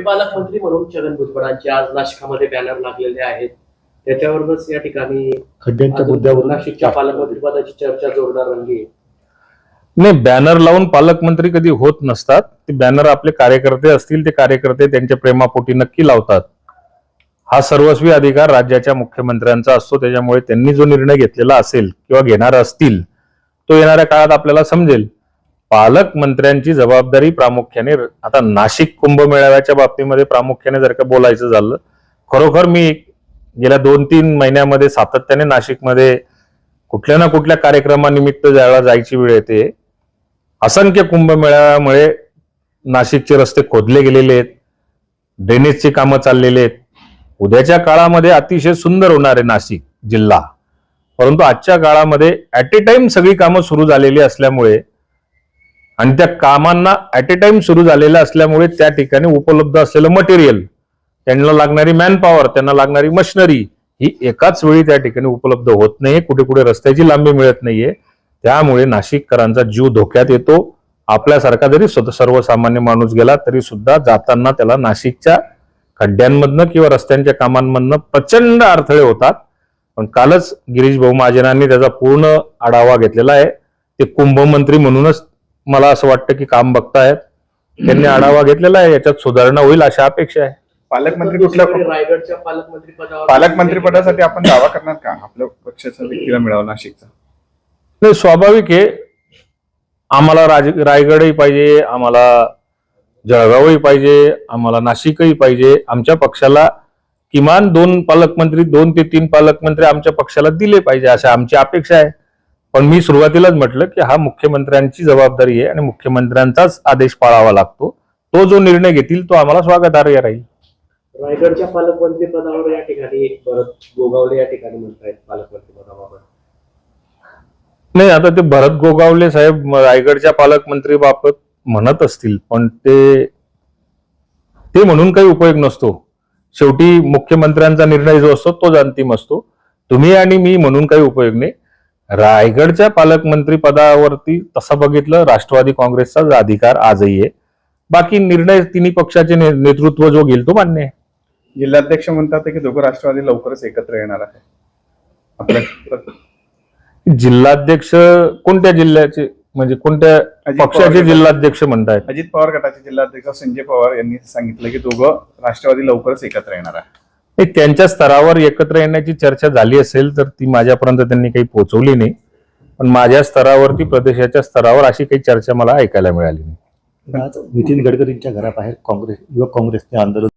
पालकमंत्री म्हणून छगन भुजबळांचे आज नाशिकमध्ये बॅनर लागलेले आहेत. त्याच्यावरूनच या ठिकाणी खड्ड्यांच्या मुद्द्यावर नाशिकच्या पालकमंत्री पदाची चर्चा जोरदार रंगली. नाही, बॅनर लावून पालकमंत्री कधी होत नसतात. ते बॅनर आपले कार्यकर्ते असतील, ते कार्यकर्ते त्यांच्या प्रेमापोटी नक्की लावतात. हा सर्वस्वी अधिकार राज्याच्या मुख्यमंत्र्यांचा असतो. त्याच्यामुळे त्यांनी जो निर्णय घेतलेला असेल किंवा घेणार असतील तो येणाऱ्या काळात आपल्याला समजेल. पालकमंत्र्यांची जबाबदारी प्रामुख्याने आता नाशिक कुंभमेळाव्याच्या बाबतीमध्ये प्रामुख्याने जर का बोलायचं झालं, खरोखर मी गेल्या 2-3 महिन्यामध्ये सातत्याने नाशिकमध्ये कुठल्या ना कुठल्या कार्यक्रमानिमित्त ज्यावेळेला जायची वेळ येते, असंख्य कुंभमेळ्यामुळे नाशिकचे रस्ते खोदले गेलेले आहेत, ड्रेनेजची कामं चाललेली आहेत. उद्याच्या काळामध्ये अतिशय सुंदर होणार आहे नाशिक जिल्हा. परंतु आजच्या काळामध्ये ऍट ए टाइम सगळी कामं सुरू झालेली असल्यामुळे आणि त्या कामांना ऍट ए टाइम सुरू झालेल्या असल्यामुळे त्या ठिकाणी उपलब्ध असलेलं मटेरियल, त्यांना लागणारी मॅनपॉवर, त्यांना लागणारी मशिनरी ही एकाच वेळी त्या ठिकाणी उपलब्ध होत नाहीये. कुठे कुठे रस्त्याची लांबी मिळत नाहीये. त्यामुळे नाशिककरांचा जीव धोक्यात येतो. आपल्यासारखा जरी सर्वसामान्य माणूस गेला तरी सुद्धा जाताना त्याला नाशिकच्या खड्ड्यांमधनं किंवा रस्त्यांच्या कामांमधनं प्रचंड अडथळे होतात. पण कालच गिरीश भाऊ महाजनांनी त्याचा पूर्ण आढावा घेतलेला आहे. ते कुंभमंत्री म्हणूनच मला असं वाटतं की काम बघतायत. त्यांनी आढावा घेतलेला आहे, याच्यात सुधारणा होईल अशा अपेक्षा आहे. पालकमंत्री कुठल्या रायगडच्या पालकमंत्री पदावर पालकमंत्री पदासाठी आपण दावा करणार का आपल्या पक्षाचा व्यक्तीला मिळावा नाशिकचा? नाही, स्वाभाविक आहे. आम्हाला रायगडही पाहिजे, आम्हाला जळगावही पाहिजे, आम्हाला नाशिकही पाहिजे. आमच्या पक्षाला किमान 2 पालकमंत्री, 2 ते 3 पालकमंत्री आमच्या पक्षाला दिले पाहिजे अशा आमची अपेक्षा आहे. पण मी सुरुवातीलाच म्हटलं की हा मुख्यमंत्र्यांची जबाबदारी आहे आणि मुख्यमंत्र्यांचाच आदेश पाळावा लागतो. तो जो निर्णय घेतील तो आम्हाला स्वागतार्ह राहील. रायगडच्या पालकमंत्री पदावर या ठिकाणी भरत गोगावले या ठिकाणी म्हणतायत पालकमंत्री पदाबाबत. नाही, आता ते भरत गोगावले साहेब रायगडच्या पालकमंत्री बाबत म्हणत असतील, पण ते म्हणून काही उपयोग नसतो. शेवटी मुख्यमंत्र्यांचा निर्णय जो असतो तोच अंतिम असतो. तुम्ही आणि मी म्हणून काही उपयोग नाही. रायगडच्या पालकमंत्री पदावरती तसं बघितलं राष्ट्रवादी काँग्रेसचा अधिकार आजही आहे. बाकी निर्णय तिन्ही पक्षाचे नेतृत्व जो घेईल तो मान्य आहे. जिल्हाध्यक्ष म्हणतात की दोघं राष्ट्रवादी लवकरच एकत्र येणार आहे. आपल्या जिल्हाध्यक्ष कोणत्या जिल्ह्याचे, म्हणजे कोणत्या पक्षाचे जिल्हाध्यक्ष म्हणतायत? अजित पवार गटाचे जिल्हाध्यक्ष संजय पवार यांनी सांगितलं की दोघं राष्ट्रवादी लवकरच एकत्र येणार आहे. त्यांच्या स्तरावर एकत्र येण्याची चर्चा झाली असेल तर ती माझ्यापर्यंत त्यांनी काही पोहोचवली नाही. पण माझ्या स्तरावरती, प्रदेशाच्या स्तरावर अशी काही चर्चा मला ऐकायला मिळाली नाही. नितीन गडकरींच्या घराबाहेर युवक काँग्रेसने आंदोलन